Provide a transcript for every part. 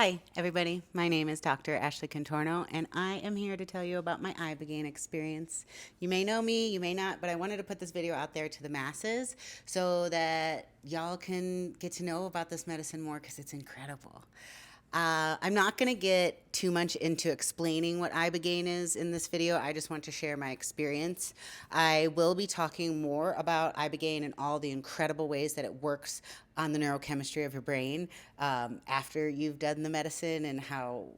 Hi, everybody. My name is Dr. Ashley Contorno, and I am here to tell you about my Ibogaine experience. You may know me, you may not, but I wanted to put this video out there to the masses so that y'all can get to know about this medicine more because it's incredible. I'm not going to get too much into explaining what Ibogaine is in this video. I just want to share my experience. I will be talking more about Ibogaine and all the incredible ways that it works on the neurochemistry of your brain after you've done the medicine and how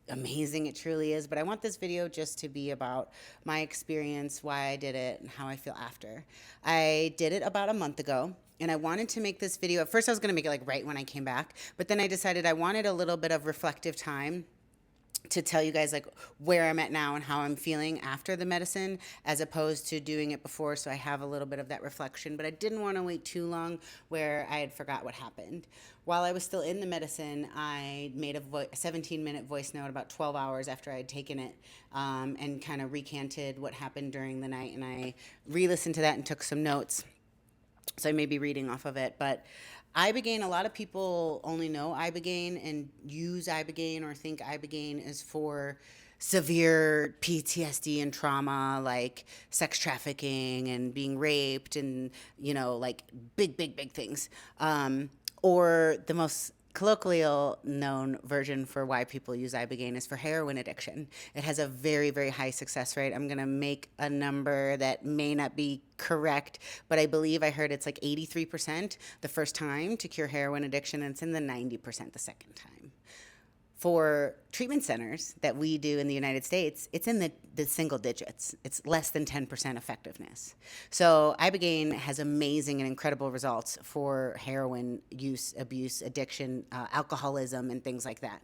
amazing it truly is. But I want this video just to be about my experience, why I did it, and how I feel after. I did it about a month ago. And I wanted to make this video. At first, I was going to make it like right when I came back, but then I decided I wanted a little bit of reflective time to tell you guys like where I'm at now and how I'm feeling after the medicine, as opposed to doing it before. So I have a little bit of that reflection, but I didn't want to wait too long where I had forgot what happened. While I was still in the medicine, I made a 17-minute voice note about 12 hours after I had taken it, and kind of recanted what happened during the night. And I re-listened to that and took some notes. So I may be reading off of it, but Ibogaine, a lot of people only know Ibogaine and use Ibogaine or think Ibogaine is for severe PTSD and trauma, like sex trafficking and being raped and, like big things. Or the most colloquial known version for why people use Ibogaine is for heroin addiction. It has a very high success rate. I'm going to make a number that may not be correct, but I believe I heard it's like 83% the first time to cure heroin addiction, and it's in the 90% the second time. For treatment centers that we do in the United States, it's in the single digits. It's less than 10% effectiveness. So Ibogaine has amazing and incredible results for heroin use, abuse, addiction, alcoholism, and things like that.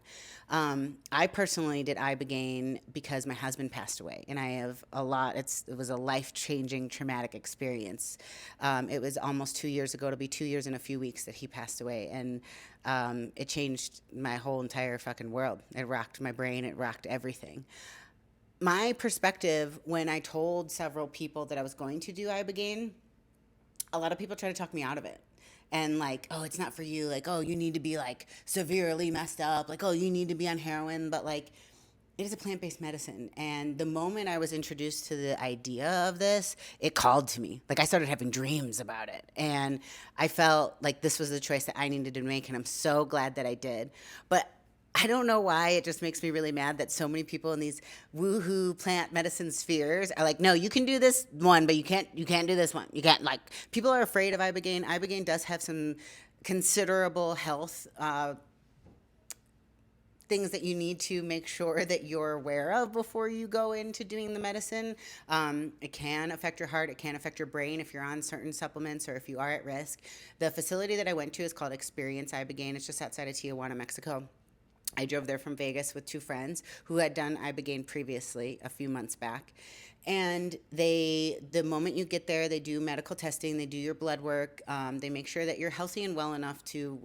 I personally did Ibogaine because my husband passed away, and I have a lot. It was a life-changing, traumatic experience. It was almost 2 years ago. It'll be 2 years in a few weeks that he passed away, and it changed my whole entire fucking world. It rocked my brain. It rocked everything. My perspective when I told several people that I was going to do Ibogaine, a lot of people try to talk me out of it. And like, oh, it's not for you. Like, oh, you need to be like severely messed up. Like, oh, you need to be on heroin. But like, it is a plant-based medicine. And the moment I was introduced to the idea of this, it called to me. Like I started having dreams about it. And I felt like this was the choice that I needed to make. And I'm so glad that I did. But I don't know why. It just makes me really mad that so many people in these woohoo plant medicine spheres are like, no, you can do this one, but you can't do this one. You can't, like, people are afraid of Ibogaine. Ibogaine does have some considerable health things that you need to make sure that you're aware of before you go into doing the medicine. It can affect your heart. It can affect your brain if you're on certain supplements or if you are at risk. The facility that I went to is called Experience Ibogaine. It's just outside of Tijuana, Mexico. I drove there from Vegas with two friends who had done Ibogaine previously a few months back. And the moment you get there, they do medical testing, they do your blood work, they make sure that you're healthy and well enough to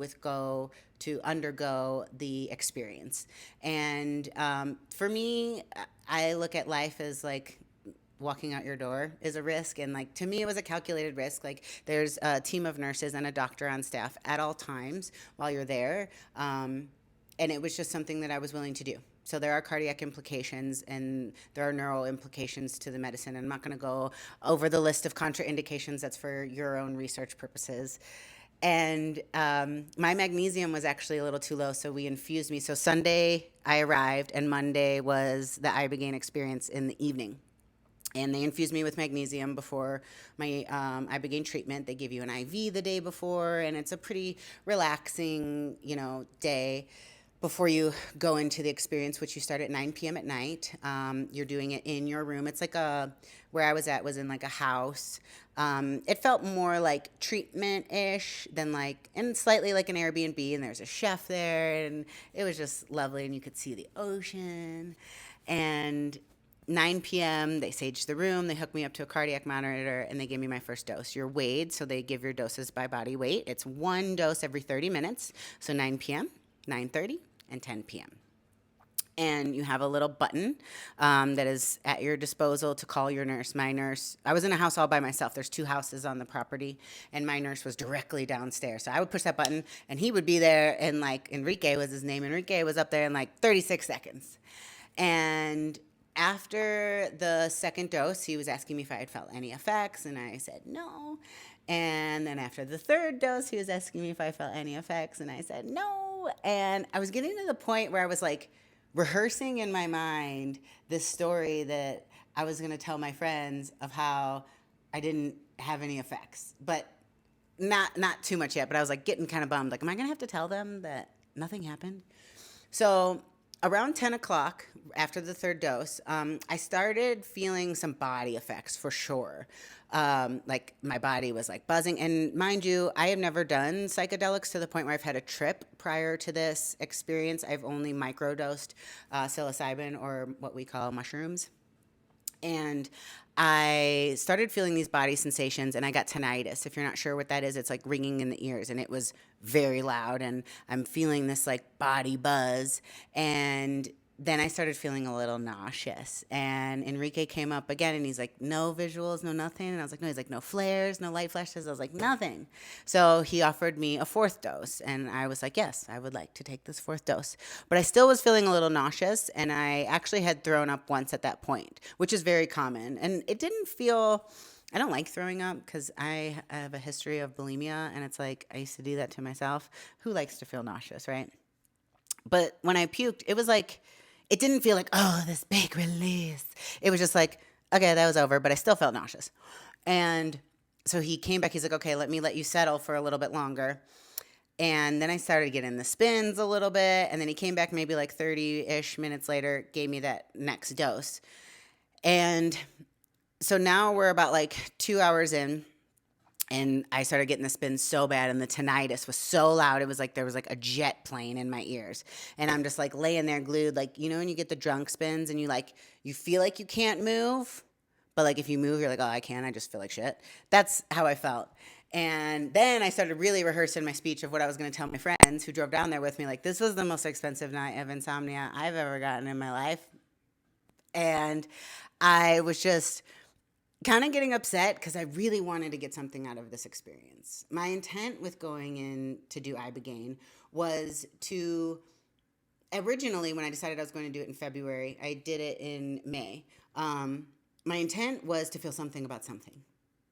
undergo the experience. And for me, I look at life as like walking out your door is a risk, and like to me it was a calculated risk. Like there's a team of nurses and a doctor on staff at all times while you're there, and it was just something that I was willing to do. So there are cardiac implications and there are neural implications to the medicine. And I'm not going to go over the list of contraindications. That's for your own research purposes. And my magnesium was actually a little too low, so we infused me. So Sunday I arrived, and Monday was the Ibogaine experience in the evening. And they infused me with magnesium before my Ibogaine treatment. They give you an IV the day before, and it's a pretty relaxing, day before you go into the experience, which you start at 9 p.m. at night. You're doing it in your room. It's like where I was at was in like a house. It felt more like treatment-ish than and slightly like an Airbnb, and there's a chef there, and it was just lovely, and you could see the ocean. And 9 p.m., they saged the room, they hooked me up to a cardiac monitor, and they gave me my first dose. You're weighed, so they give your doses by body weight. It's one dose every 30 minutes, so 9 p.m., 9:30, and 10 p.m. and you have a little button that is at your disposal to call your nurse. My nurse, I was in a house all by myself. There's 2 houses on the property, and my nurse was directly downstairs. So I would push that button, and he would be there, and like Enrique was his name. Enrique was up there in like 36 seconds. And after the second dose, he was asking me if I had felt any effects, and I said no. And then after the third dose, he was asking me if I felt any effects, and I said no. And I was getting to the point where I was like, rehearsing in my mind this story that I was going to tell my friends of how I didn't have any effects, but not too much yet. But I was like getting kind of bummed. Like, am I going to have to tell them that nothing happened? So around 10 o'clock after the third dose, I started feeling some body effects for sure. Like my body was like buzzing. And mind you, I have never done psychedelics to the point where I've had a trip prior to this experience. I've only microdosed psilocybin, or what we call mushrooms. And I started feeling these body sensations, and I got tinnitus. If you're not sure what that is, it's like ringing in the ears, and it was very loud, and I'm feeling this like body buzz. And then I started feeling a little nauseous, and Enrique came up again, and he's like, no visuals, no nothing. And I was like, no. He's like, no flares, no light flashes. I was like, nothing. So he offered me a 4th dose, and I was like, yes, I would like to take this 4th dose. But I still was feeling a little nauseous, and I actually had thrown up once at that point, which is very common. And it didn't feel, I don't like throwing up because I have a history of bulimia, and it's like, I used to do that to myself. Who likes to feel nauseous, right? But when I puked, it was like, it didn't feel like, oh, this big release. It was just like, okay, that was over, but I still felt nauseous. And so he came back. He's like, okay, let me let you settle for a little bit longer. And then I started getting the spins a little bit. And then he came back maybe like 30-ish minutes later, gave me that next dose. And so now we're about like 2 hours in. And I started getting the spins so bad, and the tinnitus was so loud. It was like there was like a jet plane in my ears. And I'm just like laying there glued, like, you know, when you get the drunk spins and you feel like you can't move, but like if you move, you're like, oh, I can. I just feel like shit. That's how I felt. And then I started really rehearsing my speech of what I was going to tell my friends who drove down there with me. Like, this was the most expensive night of insomnia I've ever gotten in my life. And I was just kind of getting upset because I really wanted to get something out of this experience. My intent with going in to do Ibogaine was to, originally when I decided I was going to do it in February, I did it in May. My intent was to feel something about something.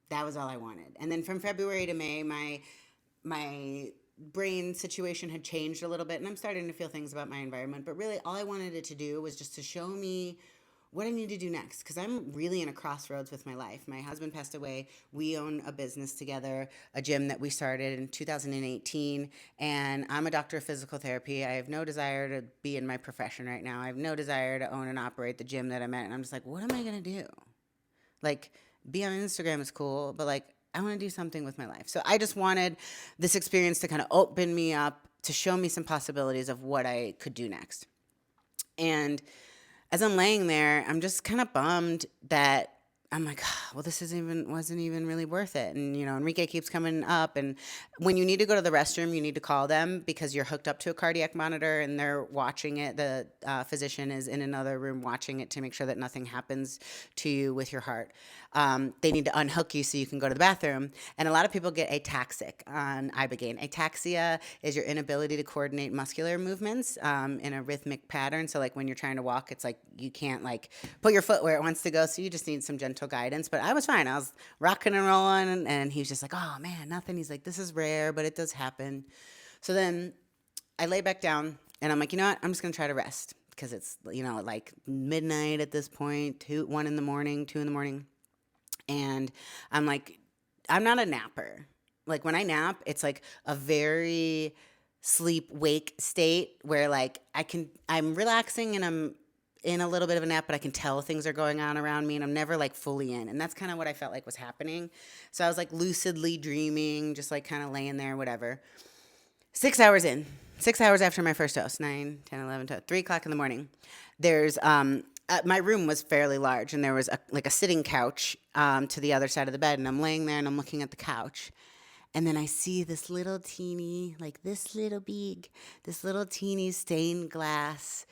That was all I wanted. And then from February to May, my brain situation had changed a little bit, and I'm starting to feel things about my environment. But really, all I wanted it to do was just to show me what I need to do next, because I'm really in a crossroads with my life. My husband passed away. We own a business together, a gym that we started in 2018, and I'm a doctor of physical therapy. I have no desire to be in my profession right now. I have no desire to own and operate the gym that I'm at, and I'm just like, what am I going to do? Like, be on Instagram is cool, but like, I want to do something with my life. So I just wanted this experience to kind of open me up, to show me some possibilities of what I could do next. And as I'm laying there, I'm just kind of bummed that I'm like, "Ah, well, this wasn't even really worth it." And Enrique keeps coming up, and when you need to go to the restroom, you need to call them because you're hooked up to a cardiac monitor, and they're watching it. The physician is in another room watching it to make sure that nothing happens to you with your heart. They need to unhook you so you can go to the bathroom. And a lot of people get ataxic on Ibogaine. Ataxia is your inability to coordinate muscular movements in a rhythmic pattern. So like when you're trying to walk, it's like you can't like put your foot where it wants to go. So you just need some gentle guidance. But I was fine. I was rocking and rolling. And he was just like, oh man, nothing. He's like, this is rare, but it does happen. So then I lay back down and I'm like, you know what? I'm just going to try to rest because it's, like midnight at this point, 1 in the morning, 2 in the morning. And I'm like, I'm not a napper. Like when I nap, it's like a very sleep wake state where like I'm relaxing and I'm in a little bit of a nap, but I can tell things are going on around me and I'm never like fully in. And that's kind of what I felt like was happening. So I was like lucidly dreaming, just like kind of laying there, whatever. 6 hours in, 6 hours after my first dose, 9, 10, 11, 12, 3 o'clock in the morning, there's, my room was fairly large, and there was a sitting couch to the other side of the bed, and I'm laying there, and I'm looking at the couch, and then I see this little teeny, like this little teeny stained glass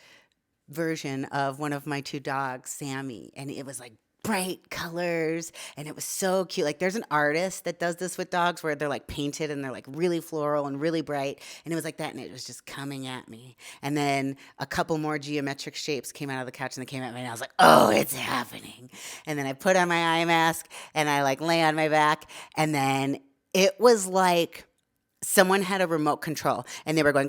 version of one of my two dogs, Sammy, and it was like bright colors and it was so cute. Like there's an artist that does this with dogs where they're like painted and they're like really floral and really bright, and it was like that, and it was just coming at me. And then a couple more geometric shapes came out of the couch and they came at me, and I was like, oh, it's happening. And then I put on my eye mask and I like lay on my back, and then it was like someone had a remote control and they were going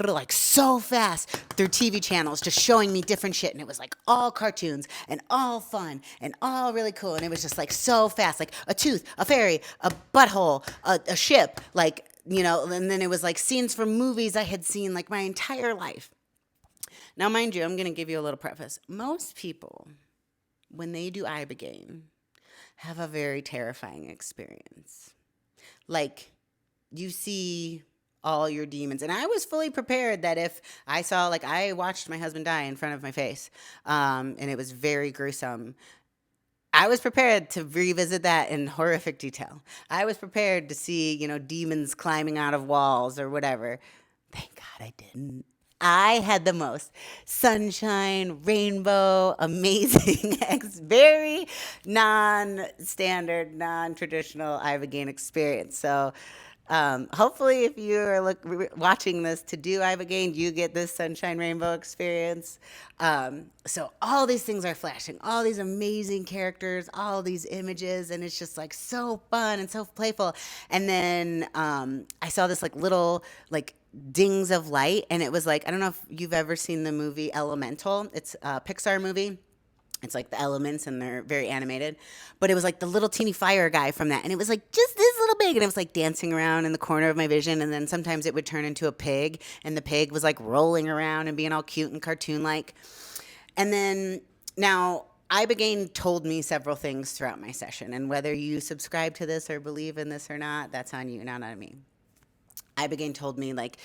like so fast through TV channels, just showing me different shit. And it was like all cartoons and all fun and all really cool. And it was just like so fast, like a tooth, a fairy, a butthole, a ship, like, you know, and then it was like scenes from movies I had seen like my entire life. Now, mind you, I'm going to give you a little preface. Most people, when they do Ibogaine, have a very terrifying experience. Like, you see all your demons. And I was fully prepared that if I saw, like, I watched my husband die in front of my face, and it was very gruesome. I was prepared to revisit that in horrific detail. I was prepared to see, you know, demons climbing out of walls or whatever. Thank God I didn't. I had the most sunshine, rainbow, amazing, very non-standard, non-traditional Ibogaine experience. So hopefully if you are watching this to do Ibogaine, you get this sunshine, rainbow experience. So all these things are flashing, all these amazing characters, all these images, and it's just like so fun and so playful. And then I saw this like little like dings of light, and it was like, I don't know if you've ever seen the movie Elemental. It's a Pixar movie. It's like the elements and they're very animated. But it was like the little teeny fire guy from that. And it was like just this little big. And it was like dancing around in the corner of my vision. And then sometimes it would turn into a pig. And the pig was like rolling around and being all cute and cartoon like. And then now Ibogaine told me several things throughout my session. And whether you subscribe to this or believe in this or not, that's on you, not on me. Ibogaine told me, like,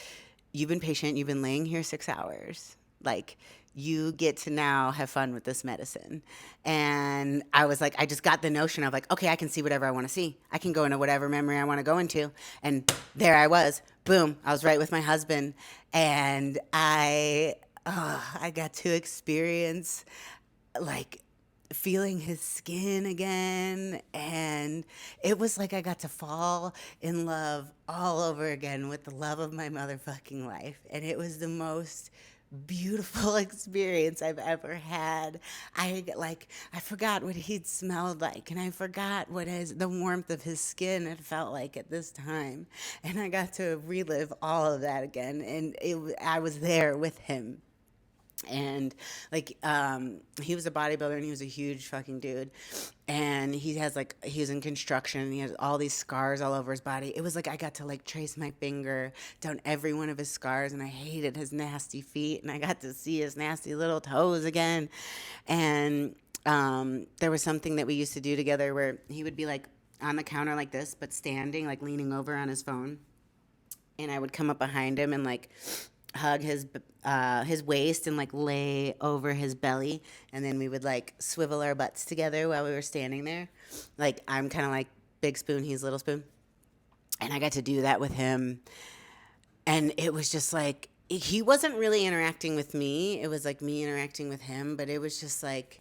you've been patient, you've been laying here 6 hours. Like, you get to now have fun with this medicine. And I was like, I just got the notion of like, okay, I can see whatever I want to see. I can go into whatever memory I want to go into. And there I was, boom, I was right with my husband. And I got to experience like feeling his skin again, and it was like I got to fall in love all over again with the love of my motherfucking life, and it was the most beautiful experience I've ever had. I forgot what he'd smelled like, and I forgot what the warmth of his skin had felt like at this time, and I got to relive all of that again, and I was there with him. And like he was a bodybuilder and he was a huge fucking dude, and he was in construction and he had all these scars all over his body. It was like I got to like trace my finger down every one of his scars, and I hated his nasty feet, and I got to see his nasty little toes again. And there was something that we used to do together where he would be like on the counter like this but standing like leaning over on his phone, and I would come up behind him and like hug his waist and like lay over his belly, and then we would like swivel our butts together while we were standing there. Like I'm kind of like big spoon, he's little spoon, and I got to do that with him. And it was just like he wasn't really interacting with me, it was like me interacting with him, but it was just like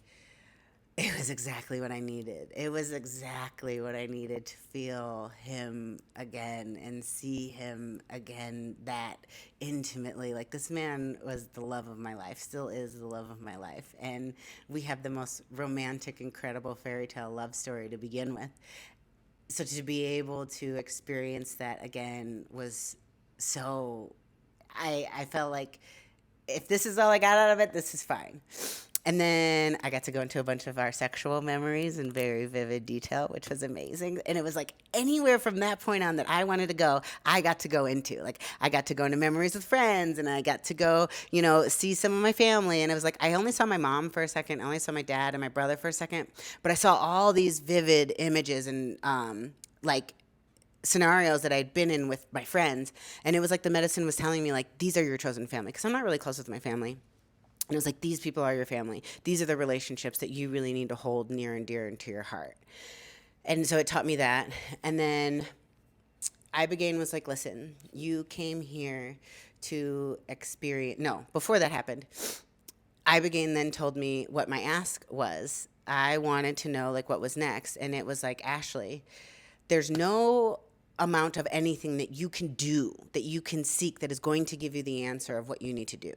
it was exactly what I needed. It was exactly what I needed to feel him again and see him again that intimately. Like, this man was the love of my life, still is the love of my life. And we have the most romantic, incredible fairy tale love story to begin with. So to be able to experience that again was so... I felt like if this is all I got out of it, this is fine. And then I got to go into a bunch of our sexual memories in very vivid detail, which was amazing. And it was like anywhere from that point on that I wanted to go, I got to go into. Like, I got to go into memories with friends, and I got to go, you know, see some of my family. And it was like I only saw my mom for a second. I only saw my dad and my brother for a second. But I saw all these vivid images and, like, scenarios that I'd been in with my friends. And it was like the medicine was telling me, like, these are your chosen family. Because I'm not really close with my family. And it was like, these people are your family. These are the relationships that you really need to hold near and dear into your heart. And so it taught me that. And then Ibogaine was like, listen, you came here to experience... No, before that happened, Ibogaine then told me what my ask was. I wanted to know like what was next, and it was like, Ashley, there's no amount of anything that you can do, that you can seek, that is going to give you the answer of what you need to do.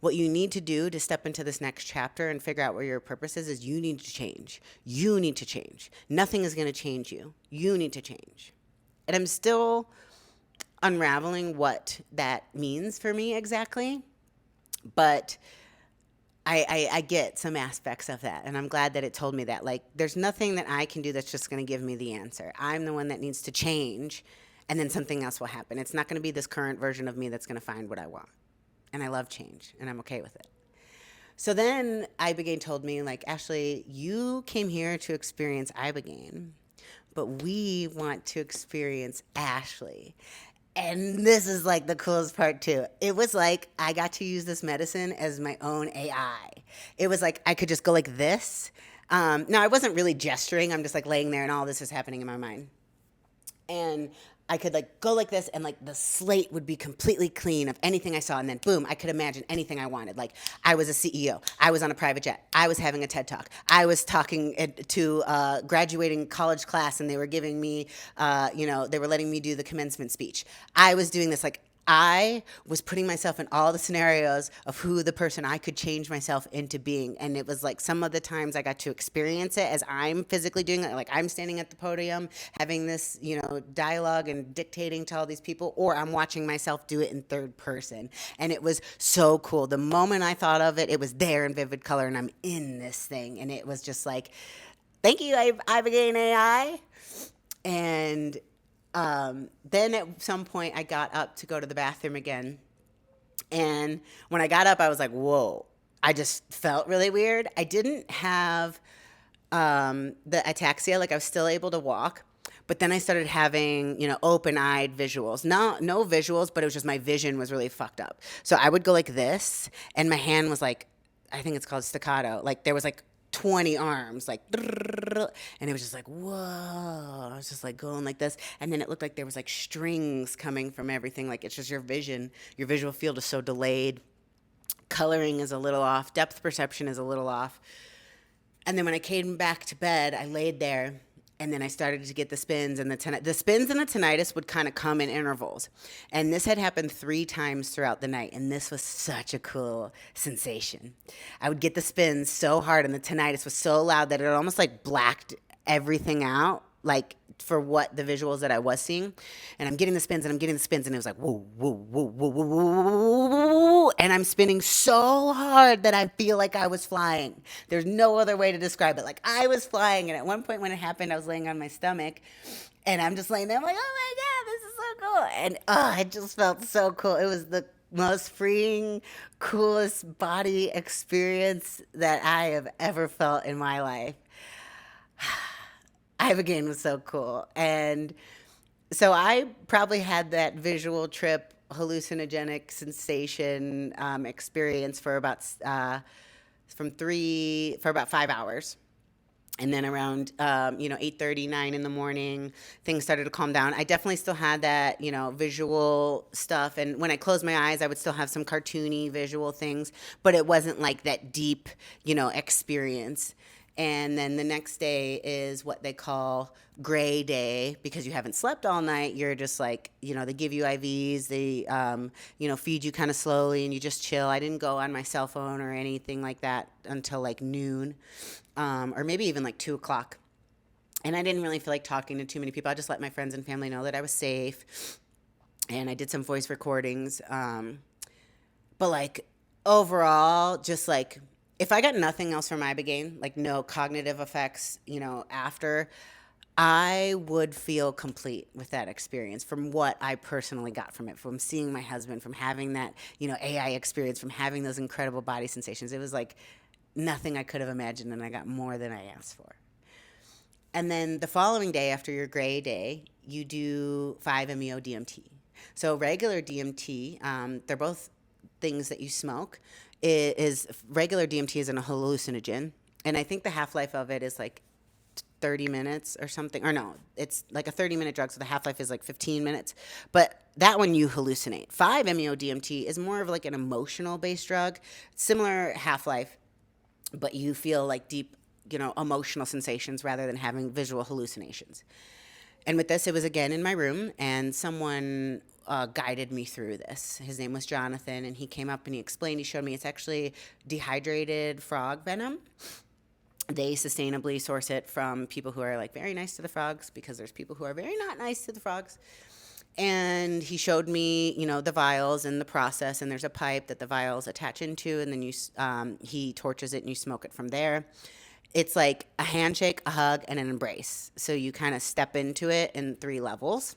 What you need to do to step into this next chapter and figure out where your purpose is you need to change. You need to change. Nothing is going to change you. You need to change. And I'm still unraveling what that means for me exactly, but I get some aspects of that, and I'm glad that it told me that. Like, there's nothing that I can do that's just going to give me the answer. I'm the one that needs to change, and then something else will happen. It's not going to be this current version of me that's going to find what I want. And I love change, and I'm okay with it. So then Ibogaine told me, like, Ashley, you came here to experience Ibogaine, but we want to experience Ashley. And this is like the coolest part too. It was like I got to use this medicine as my own AI. It was like I could just go like this. Now I wasn't really gesturing. I'm just like laying there and all this is happening in my mind. And I could like go like this and like the slate would be completely clean of anything I saw. And then boom, I could imagine anything I wanted. Like I was a CEO. I was on a private jet. I was having a TED Talk. I was talking to graduating college class and they were giving me, they were letting me do the commencement speech. I was doing this like I was putting myself in all the scenarios of who the person I could change myself into being. And it was like some of the times I got to experience it as I'm physically doing it. Like I'm standing at the podium having this, dialogue and dictating to all these people, or I'm watching myself do it in third person. And it was so cool. The moment I thought of it, it was there in vivid color and I'm in this thing. And it was just like, thank you, Ibogaine AI. And then at some point I got up to go to the bathroom again. And when I got up, I was like, whoa, I just felt really weird. I didn't have the ataxia, like I was still able to walk. But then I started having, open-eyed visuals. No visuals, but it was just my vision was really fucked up. So I would go like this, and my hand was like, I think it's called staccato. Like there was like 20 arms, like, and it was just like, whoa. I was just like going like this. And then it looked like there was like strings coming from everything. Like it's just your vision. Your visual field is so delayed. Coloring is a little off. Depth perception is a little off. And then when I came back to bed, I laid there. And then I started to get the spins and the spins and the tinnitus would kind of come in intervals. And this had happened 3 times throughout the night. And this was such a cool sensation. I would get the spins so hard and the tinnitus was so loud that it almost like blacked everything out, like for what the visuals that I was seeing. And I'm getting the spins and I'm getting the spins and it was like, whoa, whoa, whoa, whoa, whoa, whoa, whoa. And I'm spinning so hard that I feel like I was flying. There's no other way to describe it. Like I was flying. And at one point when it happened, I was laying on my stomach and I'm just laying there. I'm like, oh my God, this is so cool. And it just felt so cool. It was the most freeing, coolest body experience that I have ever felt in my life. Ibogaine was so cool. And so I probably had that visual trip, hallucinogenic sensation experience for about for about 5 hours. And then around 8:30, 9 in the morning, things started to calm down. I definitely still had that visual stuff, and when I closed my eyes I would still have some cartoony visual things, but it wasn't like that deep experience. And then the next day is what they call gray day because you haven't slept all night. You're just like, they give you IVs, they, feed you kind of slowly and you just chill. I didn't go on my cell phone or anything like that until like noon, or maybe even like 2 o'clock. And I didn't really feel like talking to too many people. I just let my friends and family know that I was safe. And I did some voice recordings. But like overall, just like, if I got nothing else from Ibogaine, like no cognitive effects, after, I would feel complete with that experience from what I personally got from it, from seeing my husband, from having that, AI experience, from having those incredible body sensations. It was like nothing I could have imagined, and I got more than I asked for. And then the following day after your gray day, you do 5 MEO DMT. So regular DMT, they're both things that you smoke. It is regular DMT isn't a hallucinogen, and I think the half-life of it is like 30 minutes or something. Or no, it's like a 30-minute drug, so the half-life is like 15 minutes. But that one you hallucinate. 5-MeO DMT is more of like an emotional-based drug, similar half-life, but you feel like deep, emotional sensations rather than having visual hallucinations. And with this, it was again in my room, and someone guided me through this. His name was Jonathan, and he came up and he explained, he showed me it's actually dehydrated frog venom. They sustainably source it from people who are like very nice to the frogs, because there's people who are very not nice to the frogs. And he showed me, the vials and the process, and there's a pipe that the vials attach into, and then he torches it and you smoke it from there. It's like a handshake, a hug, and an embrace. So you kind of step into it in 3 levels.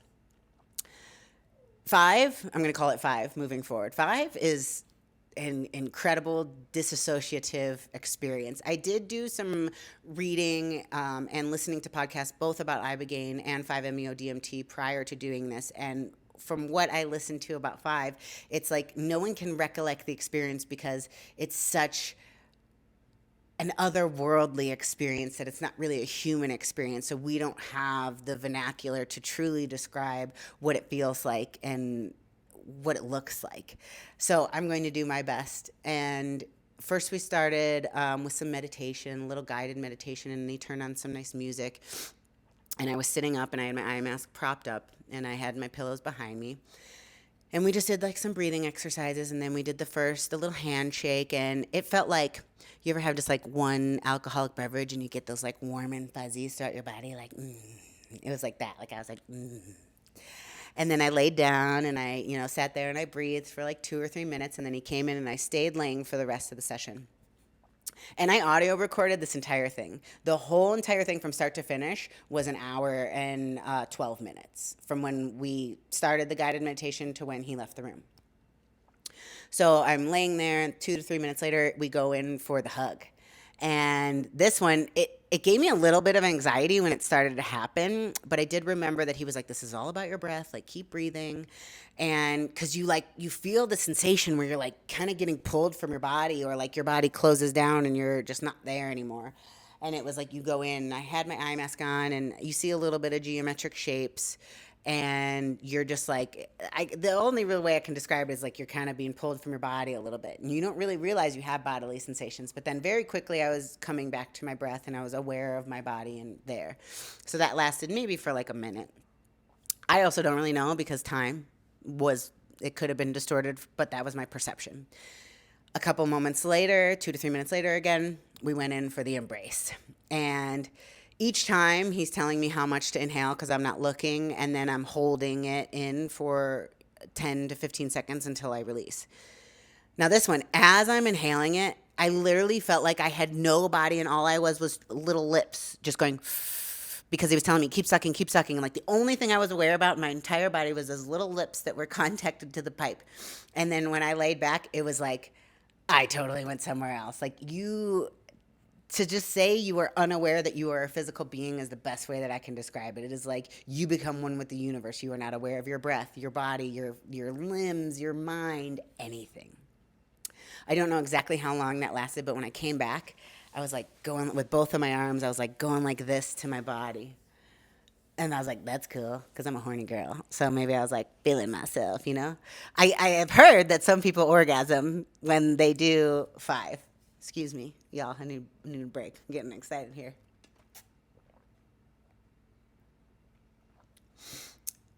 5, I'm going to call it 5 moving forward. 5 is an incredible dissociative experience. I did do some reading and listening to podcasts both about Ibogaine and 5-MeO DMT prior to doing this, and from what I listened to about 5, it's like no one can recollect the experience because it's such an otherworldly experience that it's not really a human experience. So we don't have the vernacular to truly describe what it feels like and what it looks like. So I'm going to do my best. And first we started with some meditation, a little guided meditation, and he turned on some nice music. And I was sitting up and I had my eye mask propped up and I had my pillows behind me. And we just did like some breathing exercises, and then we did the little handshake, and it felt like, you ever have just like one alcoholic beverage and you get those like warm and fuzzies throughout your body, like, It was like that. Like I was like, And then I laid down and I, sat there and I breathed for like 2 or 3 minutes, and then he came in and I stayed laying for the rest of the session. And I audio recorded this entire thing. The whole entire thing from start to finish was an hour and 12 minutes from when we started the guided meditation to when he left the room. So I'm laying there, and 2 to 3 minutes later, we go in for the hug. And this one, it gave me a little bit of anxiety when it started to happen, but I did remember that he was like, this is all about your breath, like keep breathing. And because you feel the sensation where you're like kind of getting pulled from your body, or like your body closes down and you're just not there anymore. And it was like you go in, I had my eye mask on, and you see a little bit of geometric shapes, and you're just like, the only real way I can describe it is like you're kind of being pulled from your body a little bit, and you don't really realize you have bodily sensations. But then very quickly I was coming back to my breath, and I was aware of my body and there. So that lasted maybe for like a minute. I also don't really know, because it could have been distorted, but that was my perception. A couple moments later, 2 to 3 minutes later again, we went in for the embrace. And each time he's telling me how much to inhale because I'm not looking, and then I'm holding it in for 10 to 15 seconds until I release. Now this one, as I'm inhaling it, I literally felt like I had no body, and all I was little lips just going, because he was telling me, keep sucking, keep sucking. And like the only thing I was aware about in my entire body was those little lips that were contacted to the pipe. And then when I laid back, it was like, I totally went somewhere else. Like to just say you are unaware that you are a physical being is the best way that I can describe it. It is like you become one with the universe. You are not aware of your breath, your body, your limbs, your mind, anything. I don't know exactly how long that lasted, but when I came back, I was like going with both of my arms. I was like going like this to my body. And I was like, that's cool, because I'm a horny girl. So maybe I was like feeling myself, I have heard that some people orgasm when they do 5. Excuse me, y'all, I need a break. I'm getting excited here.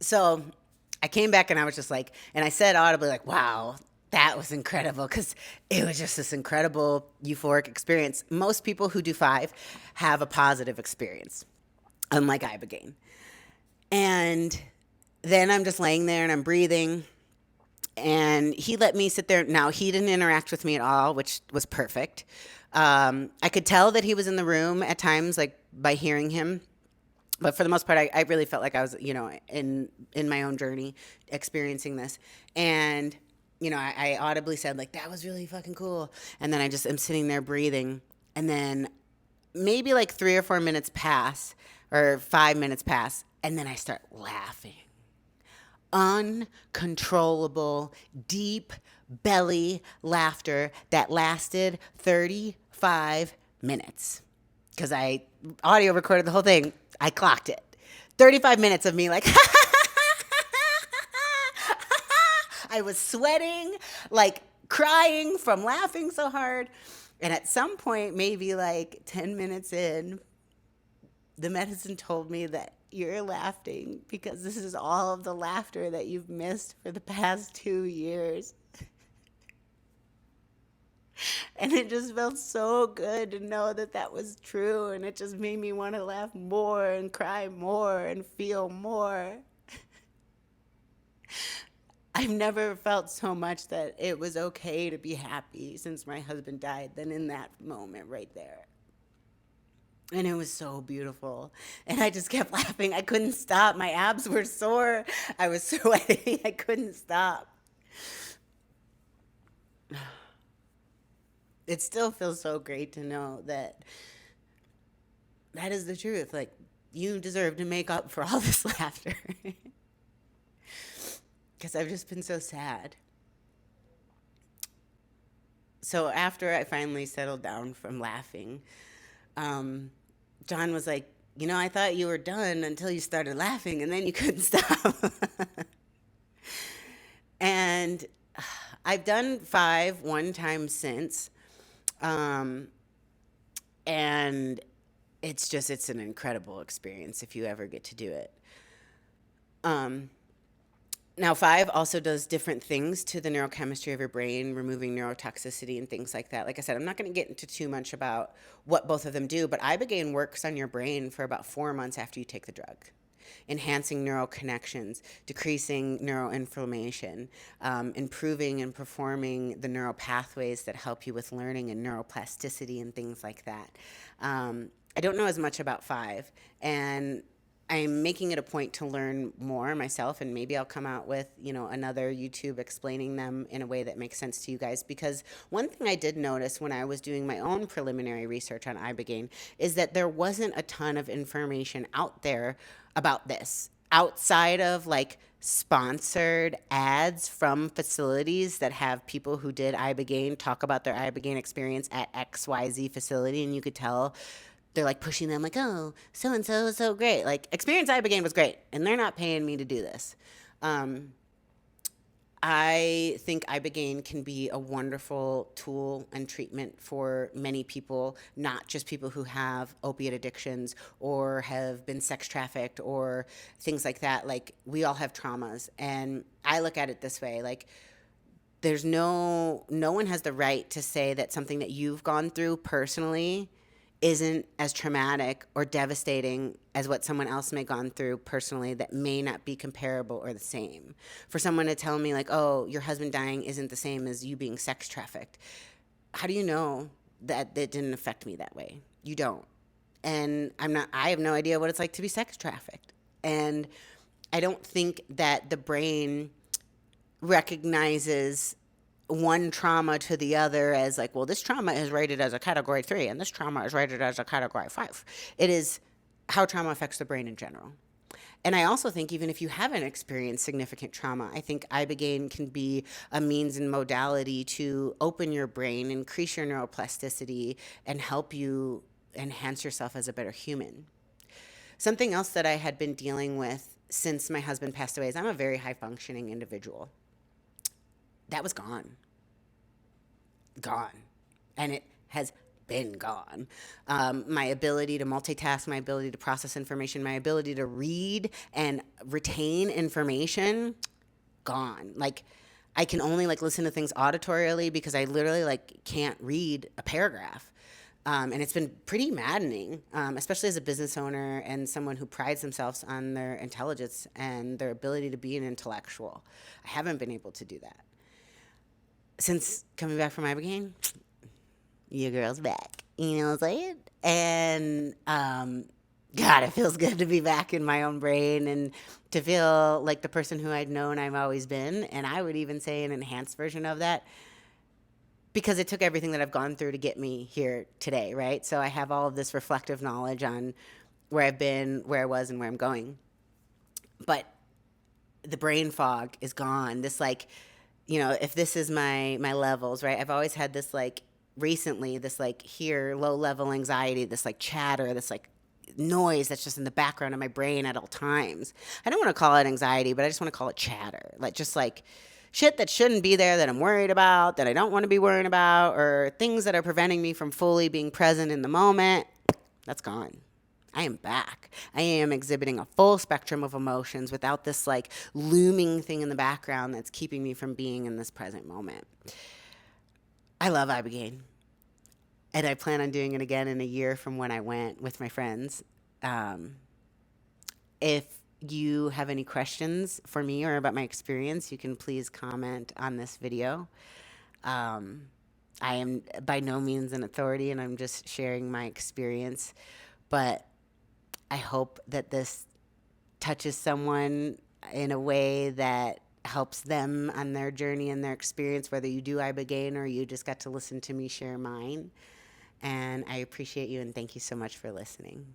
So I came back and I was just like, and I said audibly like, wow, that was incredible, because it was just this incredible euphoric experience. Most people who do 5 have a positive experience, unlike Ibogaine. And then I'm just laying there and I'm breathing, and he let me sit there. Now, he didn't interact with me at all, which was perfect. I could tell that he was in the room at times, like by hearing him. But for the most part, I really felt like I was, in my own journey experiencing this. And, I audibly said, like, that was really fucking cool. And then I just am sitting there breathing. And then maybe like 3 or 4 minutes pass, or 5 minutes pass. And then I start laughing. Uncontrollable, deep belly laughter that lasted 35 minutes. because I audio recorded the whole thing. I clocked it. 35 minutes of me like, I was sweating, like crying from laughing so hard. And at some point, maybe like 10 minutes in, the medicine told me that you're laughing because this is all of the laughter that you've missed for the past 2 years. And it just felt so good to know that that was true. And it just made me want to laugh more and cry more and feel more. I've never felt so much that it was okay to be happy since my husband died than in that moment right there. And it was so beautiful. And I just kept laughing. I couldn't stop. My abs were sore. I was sweating. I couldn't stop. It still feels so great to know that that is the truth. Like, you deserve to make up for all this laughter. Because I've just been so sad. So after I finally settled down from laughing, John was like, I thought you were done until you started laughing and then you couldn't stop. And I've done 5 one time since. And it's an incredible experience if you ever get to do it. Now, 5 also does different things to the neurochemistry of your brain, removing neurotoxicity and things like that. Like I said, I'm not going to get into too much about what both of them do, but Ibogaine works on your brain for about 4 months after you take the drug, enhancing neural connections, decreasing neuroinflammation, improving and performing the neural pathways that help you with learning and neuroplasticity and things like that. I don't know as much about 5, and I'm making it a point to learn more myself, and maybe I'll come out with, another YouTube explaining them in a way that makes sense to you guys. Because one thing I did notice when I was doing my own preliminary research on Ibogaine is that there wasn't a ton of information out there about this outside of like sponsored ads from facilities that have people who did Ibogaine talk about their Ibogaine experience at XYZ facility, and you could tell they're like pushing them like, oh, so and so is so great. Like, Experience Ibogaine was great, and they're not paying me to do this. I think Ibogaine can be a wonderful tool and treatment for many people, not just people who have opiate addictions or have been sex trafficked or things like that. Like, we all have traumas, and I look at it this way, like, there's no one has the right to say that something that you've gone through personally isn't as traumatic or devastating as what someone else may have gone through personally that may not be comparable or the same. For someone to tell me like, oh, your husband dying isn't the same as you being sex trafficked. How do you know that it didn't affect me that way? You don't. And I have no idea what it's like to be sex trafficked. And I don't think that the brain recognizes one trauma to the other as like, well, this trauma is rated as a category 3 and this trauma is rated as a category 5. It is how trauma affects the brain in general. And I also think even if you haven't experienced significant trauma, I think Ibogaine can be a means and modality to open your brain, increase your neuroplasticity, and help you enhance yourself as a better human. Something else that I had been dealing with since my husband passed away is I'm a very high functioning individual. That was gone. And it has been gone. My ability to multitask, my ability to process information, my ability to read and retain information, gone. Like, I can only like listen to things auditorily because I literally like can't read a paragraph. And it's been pretty maddening, especially as a business owner and someone who prides themselves on their intelligence and their ability to be an intellectual. I haven't been able to do that. Since coming back from Ibogaine, your girl's back. You know what I'm saying? And God, it feels good to be back in my own brain and to feel like the person who I'd known I've always been. And I would even say an enhanced version of that, because it took everything that I've gone through to get me here today, right? So I have all of this reflective knowledge on where I've been, where I was, and where I'm going. But the brain fog is gone. This like, if this is my levels, right? I've always had this like recently, this like here low level anxiety, this like chatter, this like noise that's just in the background of my brain at all times. I don't want to call it anxiety, but I just want to call it chatter. Like just like shit that shouldn't be there that I'm worried about, that I don't want to be worrying about, or things that are preventing me from fully being present in the moment. That's gone. I am back. I am exhibiting a full spectrum of emotions without this like looming thing in the background that's keeping me from being in this present moment. I love Ibogaine. And I plan on doing it again in a year from when I went with my friends. Um, if you have any questions for me or about my experience, you can please comment on this video. Um, I am by no means an authority and I'm just sharing my experience, but I hope that this touches someone in a way that helps them on their journey and their experience, whether you do Ibogaine or you just got to listen to me share mine. And I appreciate you and thank you so much for listening.